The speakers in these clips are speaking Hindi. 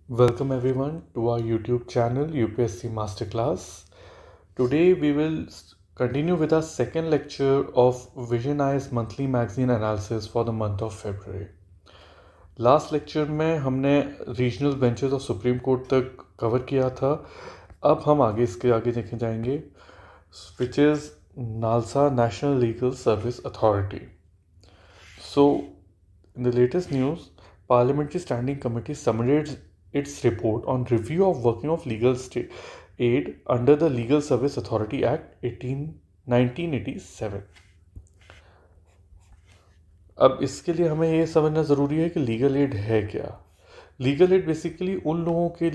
Welcome everyone to our YouTube channel UPSC Masterclass. Today we will continue with our second lecture of Vision Eyes monthly magazine analysis for the month of February. Last lecture में हमने regional benches of supreme court तक कवर किया था. अब हम इसके आगे देखे जाएंगे, which is NALSA national legal service authority. So, in the latest news, Parliamentary Standing Committee submitted its report on review of working of legal aid under the Legal Service Authority Act 1987. अब इसके लिए हमें ये समझना ज़रूरी है कि लीगल एड है क्या. लीगल एड बेसिकली उन लोगों के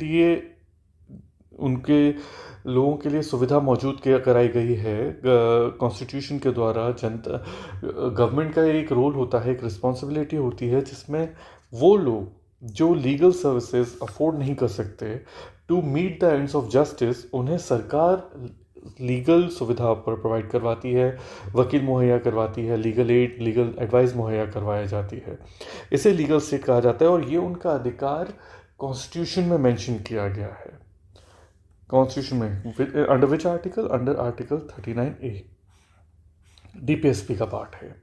लिए सुविधा मौजूद कराई गई है कॉन्स्टिट्यूशन के द्वारा. जनता गवर्नमेंट का एक रोल होता है, एक रिस्पॉन्सिबिलिटी होती है, जिसमें वो लोग जो लीगल सर्विसेज अफोर्ड नहीं कर सकते, to meet the ends of justice, उन्हें सरकार लीगल सुविधा पर प्रोवाइड करवाती है, वकील मुहैया करवाती है, लीगल एड, लीगल एडवाइस मुहैया करवाई जाती है. इसे लीगल स्टेट कहा जाता है और ये उनका अधिकार कॉन्स्टिट्यूशन में मेंशन किया गया है. कॉन्स्टिट्यूशन में under which article? Under article 39A. DPSP का पार्ट है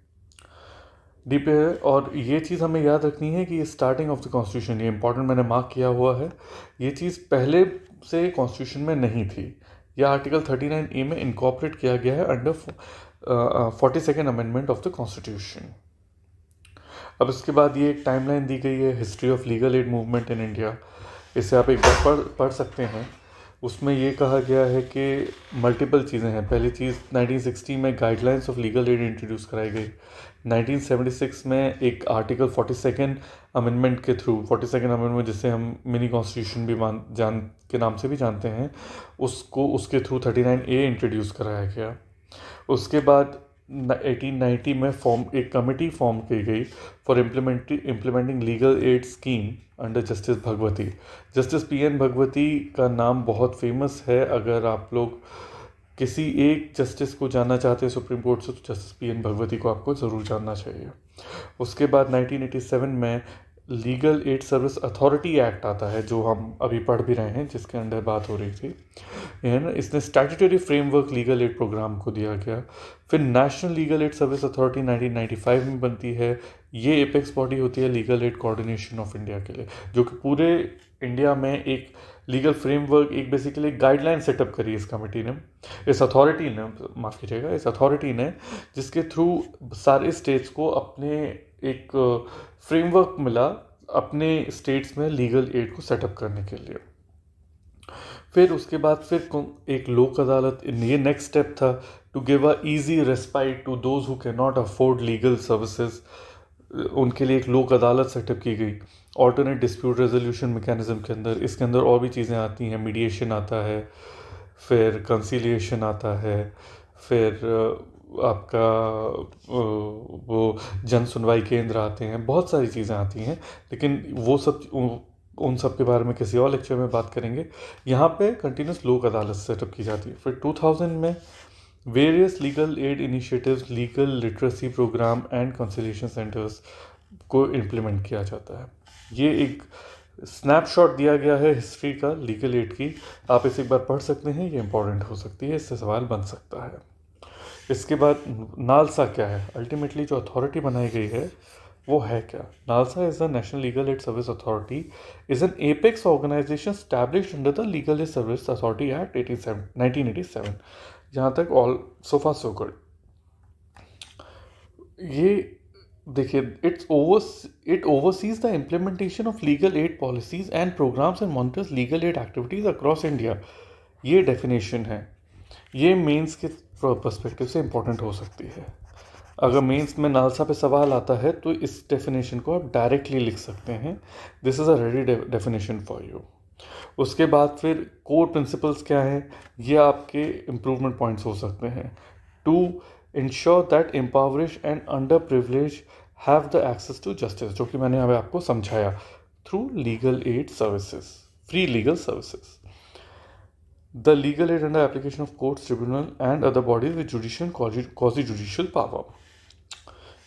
डीपीए. और ये चीज़ हमें याद रखनी है कि ये स्टार्टिंग ऑफ द कॉन्स्टिट्यूशन, ये इंपॉर्टेंट मैंने मार्क किया हुआ है. ये चीज़ पहले से कॉन्स्टिट्यूशन में नहीं थी. यह आर्टिकल 39A में इनकॉर्पोरेट किया गया है under 42nd amendment of the constitution. अब इसके बाद ये एक टाइमलाइन दी गई है, history of legal add movement in India. इसे आप एक बार पढ़ सकते हैं. उसमें ये कहा गया है कि मल्टीपल चीज़ें हैं. पहली चीज़, 1960 में guidelines of legal add introduce कराई गई. 1976 में एक आर्टिकल 42nd अमेंडमेंट के थ्रू, 42nd अमेंडमेंट जिसे हम मिनी कॉन्स्टिट्यूशन भी के नाम से भी जानते हैं, उसके थ्रू 39A इंट्रोड्यूस कराया गया. उसके बाद 1890 में एक कमेटी फॉर्म की गई for implementing legal aid scheme under justice Bhagwati. Justice PN Bhagwati का नाम बहुत फेमस है. अगर आप लोग किसी एक जस्टिस को जानना चाहते हैं सुप्रीम कोर्ट से, तो जस्टिस PN भगवती को आपको ज़रूर जानना चाहिए. उसके बाद 1987 में legal aid service authority act आता है, जो हम अभी पढ़ भी रहे हैं, जिसके अंदर बात हो रही थी, है ना. इसने statutory framework legal aid programme को दिया गया. फिर national legal aid service authority 1995 में बनती है. ये एपेक्स बॉडी होती है legal aid coordination of India के लिए, जो कि पूरे इंडिया में एक लीगल फ्रेमवर्क, एक बेसिकली गाइडलाइन सेटअप करी इस कमेटी ने, इस अथॉरिटी ने, माफ़ कीजिएगा, इस अथॉरिटी ने, जिसके थ्रू सारे स्टेट्स को अपने एक फ्रेमवर्क मिला अपने स्टेट्स में लीगल एड को सेटअप करने के लिए. फिर उसके बाद फिर एक लोक अदालत, ये नेक्स्ट स्टेप था, to give a easy respite to those who can not afford legal services. उनके लिए एक लोक अदालत सेटअप की गई ऑल्टरनेट डिस्प्यूट रेजोल्यूशन मैकेनिज्म के अंदर. इसके अंदर और भी चीज़ें आती हैं, मीडिएशन आता है, फिर कंसीलिएशन आता है, फिर आपका वो जन सुनवाई केंद्र आते हैं, बहुत सारी चीज़ें आती हैं. लेकिन वो सब उन सब के बारे में किसी और लेक्चर में बात करेंगे. यहाँ पे कंटिन्यूस लोक अदालत सेटअप की जाती है. फिर 2000 में various legal aid initiatives, legal literacy programme and conciliation centres को इम्प्लीमेंट किया जाता है. ये एक स्नैपशॉट दिया गया है हिस्ट्री का लीगल एड की. आप इसे एक बार पढ़ सकते हैं, ये इंपॉर्टेंट हो सकती है, इससे सवाल बन सकता है. इसके बाद नालसा क्या है? अल्टीमेटली जो अथॉरिटी बनाई गई है वो है क्या? NALSA is the national legal aid service authority, is an apex organisation established under the legal aid service authority act 1987. यहाँ तक ऑल सो फार सो गुड. ये देखिए, it oversees the implementation of legal aid policies and programmes and monitors legal aid activities across India. ये डेफिनेशन है. ये मेंस के पर्सपेक्टिव से इंपॉर्टेंट हो सकती है. अगर मेंस में नालसा पे सवाल आता है तो इस डेफिनेशन को आप डायरेक्टली लिख सकते हैं. This is a ready definition for you. उसके बाद फिर कोर प्रिंसिपल्स क्या हैं, ये आपके इम्प्रूवमेंट पॉइंट्स हो सकते हैं. To ensure that impoverish and under privilege have the access to justice, जो कि मैंने अभी आपको समझाया, through legal aid services, free legal services. The legal aid under application of courts, tribunal and other bodies with judicial quasi-judicial power.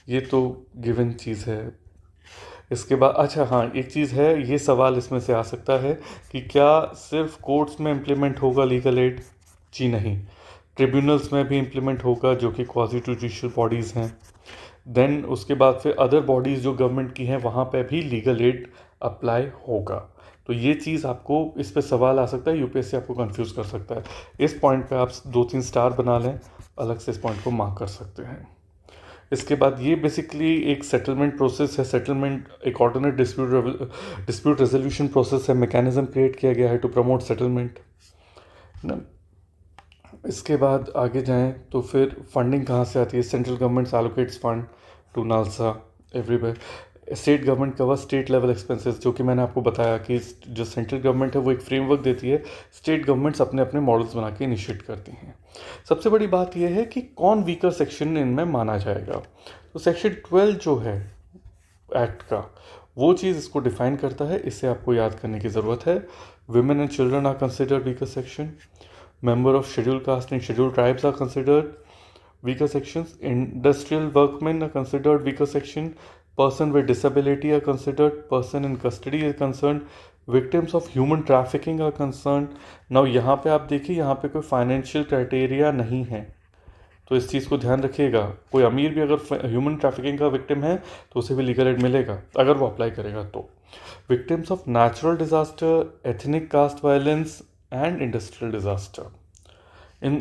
ये तो गिवन चीज़ है. इसके बाद अच्छा हाँ, एक चीज़ है, ये सवाल इसमें से आ सकता है कि क्या सिर्फ कोर्ट्स में इम्प्लीमेंट होगा लीगल एड? जी नहीं, ट्रिब्यूनल्स में भी इम्प्लीमेंट होगा, जो कि क्वासी जुडिशियल बॉडीज़ हैं। देन उसके बाद फिर अदर बॉडीज़ जो गवर्नमेंट की हैं, वहाँ पे भी लीगल एड अप्लाई होगा। तो ये चीज़ आपको, इस पे सवाल आ सकता है, यूपीएससी आपको कंफ्यूज कर सकता है। इस पॉइंट पे आप 2-3 स्टार बना लें, अलग से इस पॉइंट को मार्क कर सकते हैं। इसके बाद ये बेसिकली एक सेटलमेंट प्रोसेस है, सेटलमेंट एक ऑल्टरनेट डिस्प्यूट रेजोल्यूशन प्रोसेस है, मैकेनिज्म क्रिएट किया गया है टू प्रमोट सेटलमेंट ना। इसके बाद आगे जाएं तो फिर फंडिंग कहाँ से आती है? Central government allocates fund to NALSA everywhere. State government cover state level expenses, जो कि मैंने आपको बताया कि जो सेंट्रल गवर्नमेंट है वो एक फ्रेमवर्क देती है, स्टेट गवर्नमेंट्स अपने अपने मॉडल्स बना के इनिशिएट करती हैं। सबसे बड़ी बात यह है कि कौन वीकर सेक्शन इनमें माना जाएगा। तो सेक्शन 12 जो है एक्ट का, वो चीज़ इसको डिफाइन करता है, इससे आपको याद करने की ज़रूरत है। Women and children are considered weaker section, member of scheduled caste and scheduled tribes are considered weaker sections, industrial workmen are considered weaker section, person with disability are considered, person in custody is concerned, victims of human trafficking are concerned. now यहाँ पे आप देखिए, यहाँ पे कोई फाइनेंशियल क्राइटेरिया नहीं है, तो इस चीज़ को ध्यान रखिएगा। कोई अमीर भी अगर ह्यूमन ट्रैफिकिंग का विक्टिम है तो उसे भी लीगल एड मिलेगा अगर वो अप्लाई करेगा तो। Victims of natural disaster, ethnic caste violence and industrial disaster, इन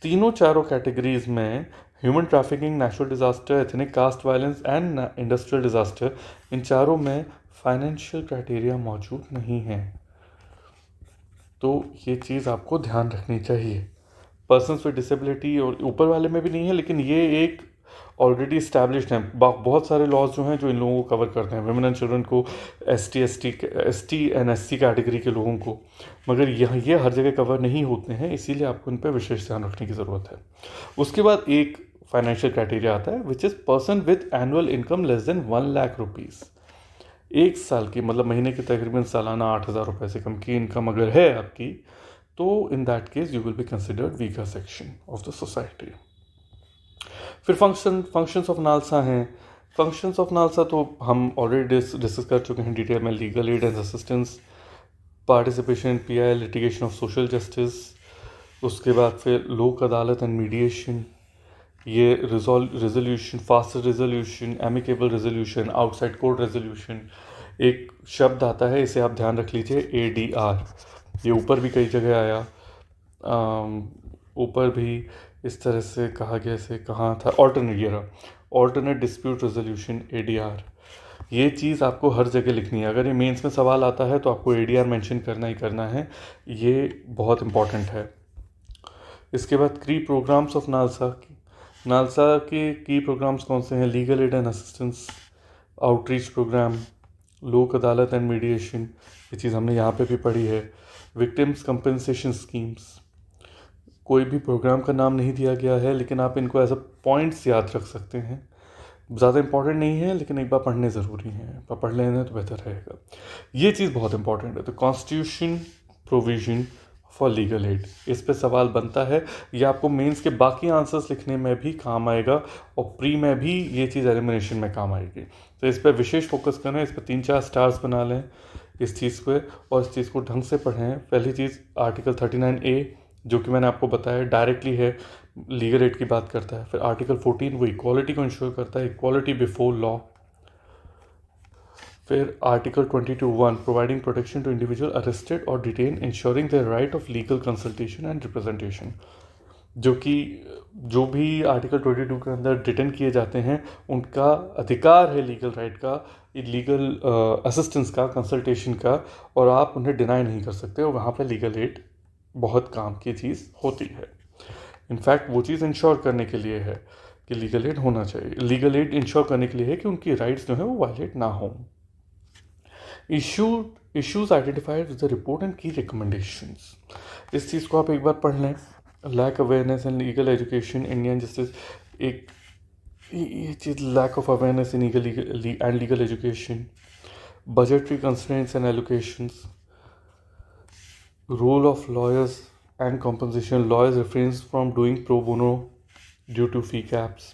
तीनों चारों कैटेगरीज में human trafficking, natural disaster, ethnic caste violence and industrial disaster, इन चारों में फाइनेंशियल क्राइटेरिया मौजूद नहीं है। तो ये चीज़ आपको ध्यान रखनी चाहिए। पर्सन्स विद डिसेबिलिटी और ऊपर वाले में भी नहीं है, लेकिन ये एक ऑलरेडी इस्टेब्लिश्ड हैं। बहुत सारे लॉज जो हैं जो इन लोगों को कवर करते हैं, वुमेन एंड चिल्ड्रन को, एसटी एंड एससी कैटेगरी के लोगों को, मगर ये हर जगह कवर नहीं होते हैं, इसीलिए आपको इन पर विशेष ध्यान रखने की ज़रूरत है। उसके बाद एक फाइनेंशियल क्राइटेरिया आता है which is person with annual income less than 1 lakh rupees. एक साल की, मतलब महीने की तकरीबन सालाना 8,000 रुपये से कम की इनकम अगर है आपकी, तो in that case you will be considered weaker section of the society. फिर फंक्शंस ऑफ नालसा हैं। फंक्शंस ऑफ नालसा तो हम ऑलरेडी डिस्कस कर चुके हैं डिटेल में। Legal aid and assistance, participation in pi, litigation of social justice, उसके बाद फिर लोक अदालत एंड मीडिएशन, ये resolution, fast resolution, amicable resolution, outside court resolution. एक शब्द आता है, इसे आप ध्यान रख लीजिए, ADR। ये ऊपर भी कई जगह आया, ऊपर भी इस तरह से कहा गया, इसे कहाँ था, ऑल्टरनेट डिस्प्यूट रेजोल्यूशन, ADR। ये चीज़ आपको हर जगह लिखनी है। अगर ये मेंस में सवाल आता है तो आपको ADR मेंशन करना ही करना है, ये बहुत इंपॉर्टेंट है। इसके बाद की प्रोग्राम्स ऑफ नालसा के की प्रोग्राम्स कौन से हैं? Legal aid and assistance, outreach programme, Lok Adalat and mediation, ये चीज़ हमने यहाँ पे भी पढ़ी है। विक्टिम्स कंपनसेशन स्कीम्स, कोई भी प्रोग्राम का नाम नहीं दिया गया है, लेकिन आप इनको एज अ पॉइंट्स याद रख सकते हैं। ज़्यादा इंपॉर्टेंट नहीं है, लेकिन एक बार पढ़ने ज़रूरी है, पर पढ़ लेना तो बेहतर रहेगा। ये चीज़ बहुत इंपॉर्टेंट है। तो constitution provision for legal aid, इस पे सवाल बनता है। ये आपको मेंस के बाकी आंसर्स लिखने में भी काम आएगा और प्री में भी ये चीज़ एलिमिनेशन में काम आएगी। तो इस पर विशेष फोकस करें, इस पर 3-4 स्टार्स बना लें इस चीज़ पे, और इस चीज़ को ढंग से पढ़ें। पहली चीज़ आर्टिकल 39A, जो कि मैंने आपको बताया डायरेक्टली है, लीगल एड की बात करता है। फिर आर्टिकल 14 वो इक्वालिटी को इंश्योर करता है, इक्वालिटी बिफोर लॉ। फिर article 22(1) providing protection to individual arrested और detain, ensuring the right of legal consultation and representation, जो कि जो भी आर्टिकल 22 के अंदर डिटेन किए जाते हैं उनका अधिकार है लीगल राइट का, लीगल असिस्टेंस का, कंसल्टेशन का, और आप उन्हें डिनाई नहीं कर सकते, और वहाँ पर लीगल एड बहुत काम की चीज़ होती है। इनफैक्ट वो चीज़ इंश्योर करने के लिए है कि लीगल एड होना चाहिए, लीगल एड इंश्योर करने के लिए है कि उनकी राइट्स जो है वो वायलेट ना हो। Issues identified with the report and key recommendations, इस चीज़ को आप एक बार पढ़ लें। Lack awareness in legal education, Indian justice, एक ये चीज़ lack of awareness in legal education, budgetary constraints and allocations, role of lawyers and compensation, lawyers refrains from doing pro bono due to fee caps।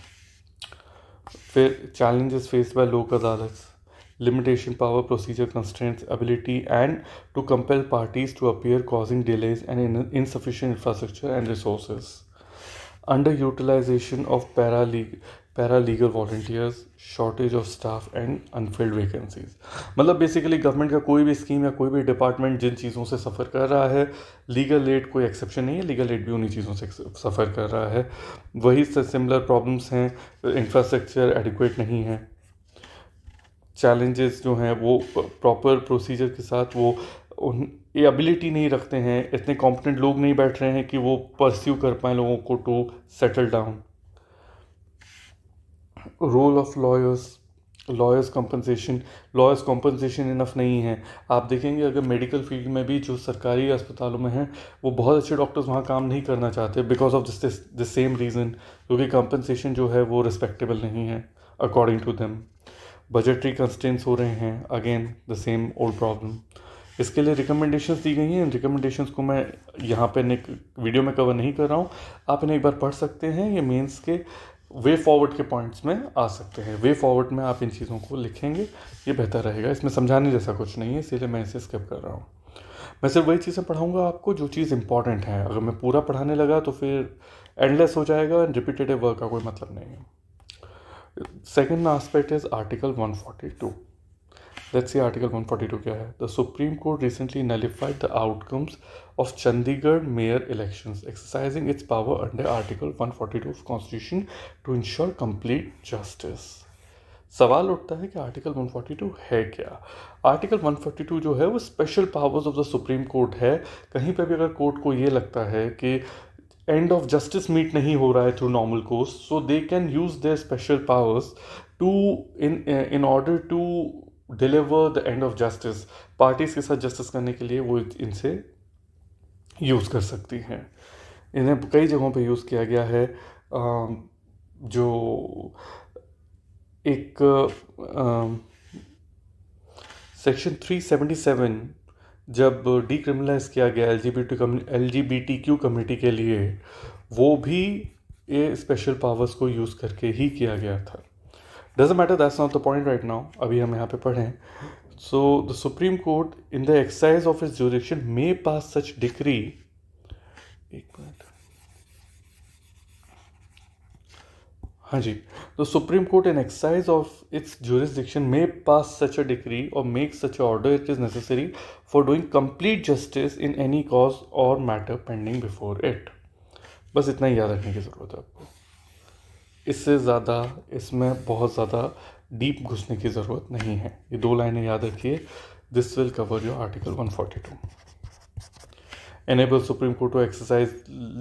फिर challenges faced by लोक अदालत, limitation, power, procedure constraints, ability, and to compel parties to appear, causing delays and insufficient infrastructure and resources. Underutilization of paralegal volunteers, shortage of staff and unfilled vacancies. मतलब बेसिकली गवर्नमेंट का कोई भी स्कीम या कोई भी डिपार्टमेंट जिन चीज़ों से सफ़र कर रहा है, लीगल एड कोई एक्सेप्शन नहीं है, लीगल एड भी उन्हीं चीज़ों से सफ़र कर रहा है। वही सिमिलर प्रॉब्लम्स हैं, इंफ्रास्ट्रक्चर एडिक्वेट नहीं है, चैलेंजेस जो हैं वो प्रॉपर प्रोसीजर के साथ वो ये एबिलिटी नहीं रखते हैं, इतने कॉम्पिटेंट लोग नहीं बैठ रहे हैं कि वो परस्यू कर पाएँ लोगों को to settle down. Role of lawyers compensation enough नहीं है। आप देखेंगे अगर मेडिकल फील्ड में भी जो सरकारी अस्पतालों में हैं वो बहुत अच्छे डॉक्टर्स वहाँ काम नहीं करना चाहते because of this same reason, क्योंकि कंपनसेशन जो है वो रिस्पेक्टेबल नहीं है according to them. Budgetary constraints हो रहे हैं, again the same old problem. इसके लिए रिकमेंडेशंस दी गई हैं, इन रिकमेंडेशंस को मैं यहाँ पे वीडियो में कवर नहीं कर रहा हूँ, आप इन्हें एक बार पढ़ सकते हैं, ये मेंस के वे फॉरवर्ड के पॉइंट्स में आ सकते हैं। वे फॉरवर्ड में आप इन चीज़ों को लिखेंगे, ये बेहतर रहेगा, इसमें समझाने जैसा कुछ नहीं है, इसीलिए मैं इसे स्किप कर रहा हूँ। मैं सिर्फ वही चीज़ें पढ़ाऊँगा आपको जो चीज़ इंपॉर्टेंट है, अगर मैं पूरा पढ़ाने लगा तो फिर एंडलेस हो जाएगा एंड रिपीटेटिव वर्क का कोई मतलब नहीं है। Second aspect is Article 142. Let's see Article 142 क्या है. The Supreme Court recently nullified the outcomes of Chandigarh mayor elections, exercising its power under Article 142 of Constitution to ensure complete justice. सवाल उठता है कि आर्टिकल 142 है क्या। आर्टिकल 142 जो है वो special powers of the supreme court है। कहीं पे भी अगर कोर्ट को ये लगता है कि एंड ऑफ जस्टिस मीट नहीं हो रहा है through normal course, so they can use their special powers to in order to deliver the end of justice. Parties के साथ जस्टिस करने के लिए वो इनसे यूज़ कर सकती हैं। इन्हें कई जगहों पे यूज़ किया गया है। जो एक सेक्शन 377 जब डीक्रिमिनलाइज किया गया LGBTQ कम्युनिटी के लिए, वो भी ये स्पेशल पावर्स को यूज़ करके ही किया गया था। Doesn't matter, that's not the point right now, अभी हम यहाँ पे पढ़ें। So the supreme court in the exercise of its jurisdiction may pass such decree, एक मिनट, हाँ जी, the Supreme Court in exercise of its jurisdiction may pass such a decree or make such a order it is necessary for doing complete justice in any cause or matter pending before it. बस इतना ही याद रखने की ज़रूरत है आपको, इससे ज़्यादा इसमें बहुत ज़्यादा डीप घुसने की ज़रूरत नहीं है। ये दो लाइनें याद रखिए, this will cover your article 142. Enable Supreme Court to exercise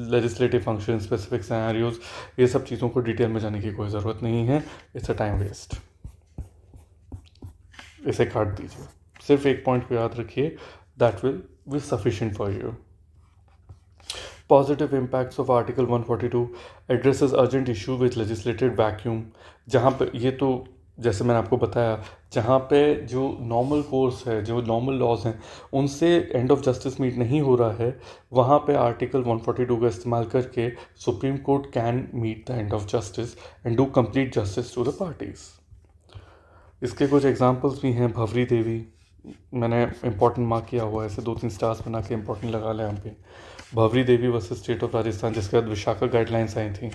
legislative function, specific scenarios, ये सब चीज़ों को डिटेल में जाने की कोई ज़रूरत नहीं है, इट्स अ टाइम वेस्ट, इसे काट दीजिए। सिर्फ एक पॉइंट को याद रखिए, that will be sufficient for you. Positive impacts of article 142 addresses urgent issue with legislative vacuum. जहाँ पे ये तो जैसे मैंने आपको बताया, जहाँ पे जो नॉर्मल कोर्स है, जो नॉर्मल लॉज हैं, उनसे एंड ऑफ जस्टिस मीट नहीं हो रहा है, वहाँ पे आर्टिकल 142 का इस्तेमाल करके Supreme Court can meet the end of justice and do complete justice to the parties. इसके कुछ एग्जांपल्स भी हैं। भवरी देवी, मैंने इंपॉर्टेंट मार्क किया हुआ है, ऐसे 2-3 स्टार्स बना के इंपॉर्टेंट लगा लें यहाँ पे। भवरी देवी वर्सेस स्टेट ऑफ राजस्थान, जिसके बाद विशाखा गाइडलाइंस आई थी।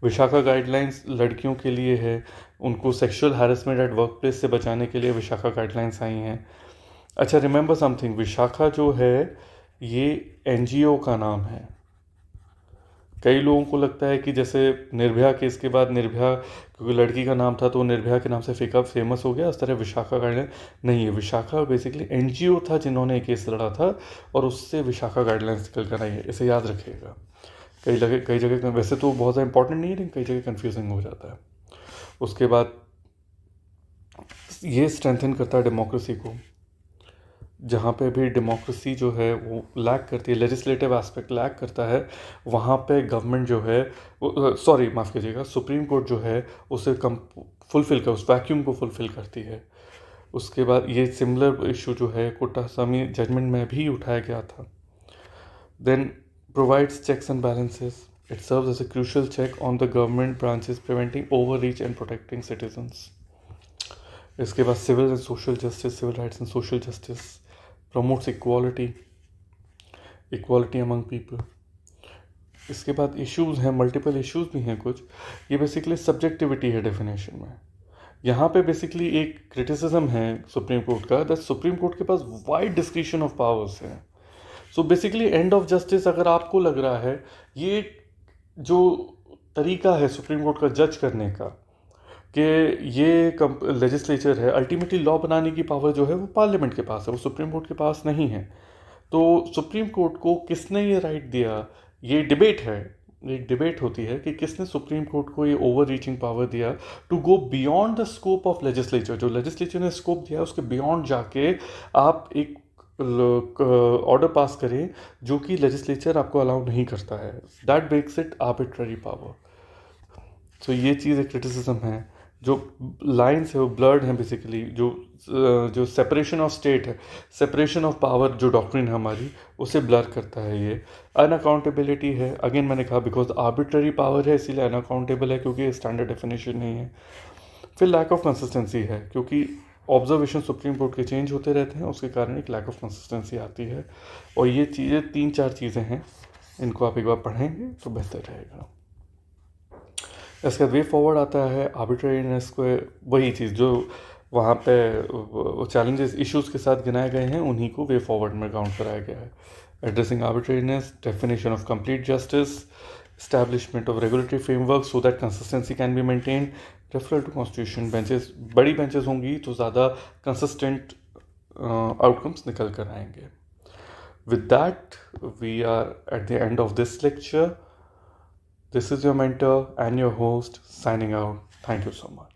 विशाखा गाइडलाइंस लड़कियों के लिए है, उनको sexual harassment at work place से बचाने के लिए विशाखा गाइडलाइंस आई हैं। अच्छा, रिमेंबर समथिंग, विशाखा जो है ये NGO का नाम है। कई लोगों को लगता है कि जैसे निर्भया केस के बाद निर्भया क्योंकि लड़की का नाम था तो निर्भया के नाम से फेमस हो गया, इस तरह विशाखा गाइडलाइन नहीं है। विशाखा बेसिकली NGO था जिन्होंने केस लड़ा था और उससे विशाखा गाइडलाइंस निकल कर आई है, इसे याद रखिएगा। कई जगह वैसे तो बहुत ज़्यादा इंपॉर्टेंट नहीं है, लेकिन कई जगह कन्फ्यूजिंग हो जाता है। उसके बाद ये स्ट्रेंथन करता है डेमोक्रेसी को। जहाँ पे भी डेमोक्रेसी जो है वो लैक करती है, लेजिस्लेटिव एस्पेक्ट लैक करता है, वहाँ पे गवर्नमेंट जो है माफ़ कीजिएगा, सुप्रीम कोर्ट जो है उसे उस वैक्यूम को फुलफ़िल करती है। उसके बाद ये सिमिलर इशू जो है कोट्टासामी जजमेंट में भी उठाया गया था। Then provides checks and balances, it serves as a crucial check on the government branches, preventing overreach and protecting citizens. इसके बाद civil and social justice, civil rights and social justice, promotes equality, equality among people. इसके बाद इश्यूज़ हैं, मल्टीपल इश्यूज़ भी हैं कुछ। ये बेसिकली सब्जेक्टिविटी है डेफिनेशन में। यहाँ पे बेसिकली एक क्रिटिसिज्म है सुप्रीम कोर्ट का, दैट सुप्रीम कोर्ट के पास वाइड डिस्क्रिशन ऑफ पावर्स है। So basically and of justice अगर आपको लग रहा है, ये जो तरीका है सुप्रीम कोर्ट का जज करने का कि ये लेजिस्लेचर है, अल्टीमेटली लॉ बनाने की पावर जो है वो पार्लियामेंट के पास है, वो सुप्रीम कोर्ट के पास नहीं है। तो सुप्रीम कोर्ट को किसने ये राइट दिया, ये डिबेट है, एक डिबेट होती है कि किसने सुप्रीम कोर्ट को ये ओवर रीचिंग पावर दिया to go beyond the scope of legislature. जो लेजिस्लेचर ने स्कोप दिया उसके बियॉन्ड जाके आप एक ऑर्डर पास करें जो कि लेजिस्लेचर आपको अलाउ नहीं करता है। That makes it arbitrary power. तो ये चीज़ एक क्रिटिसिज्म है। जो लाइन्स है वो ब्लर्ड हैं बेसिकली, जो सेपरेशन ऑफ स्टेट है, सेपरेशन ऑफ पावर जो डॉक्ट्रिन है हमारी, उसे ब्लर करता है ये। अनअकाउंटेबिलिटी है, अगेन मैंने कहा बिकॉज आर्बिट्ररी पावर है इसीलिए अनअकाउंटेबल है, क्योंकि स्टैंडर्ड डेफिनेशन नहीं है। फिर लैक ऑफ कंसिस्टेंसी है, क्योंकि ऑब्जर्वेशन सुप्रीम कोर्ट के चेंज होते रहते हैं, उसके कारण एक लैक ऑफ कंसिस्टेंसी आती है। और ये चीज़ें 3-4 चीज़ें हैं, इनको आप एक बार पढ़ेंगे तो बेहतर रहेगा। इसके वे फॉरवर्ड आता है आर्बिट्रेरीनेस को, वही चीज़ जो वहाँ पे चैलेंजेस इश्यूज़ के साथ गिनाए गए हैं उन्हीं को वे फॉरवर्ड में काउंट कराया गया है। Addressing arbitrariness, definition of complete justice, establishment of regulatory framework so that consistency can be maintained, referral to constitution। Benches, बड़ी बेंचेस होंगी तो ज़्यादा कंसिस्टेंट आउटकम्स निकल कर आएंगे। With that, we are at the end of this lecture. This is your mentor and your host signing out. Thank you so much.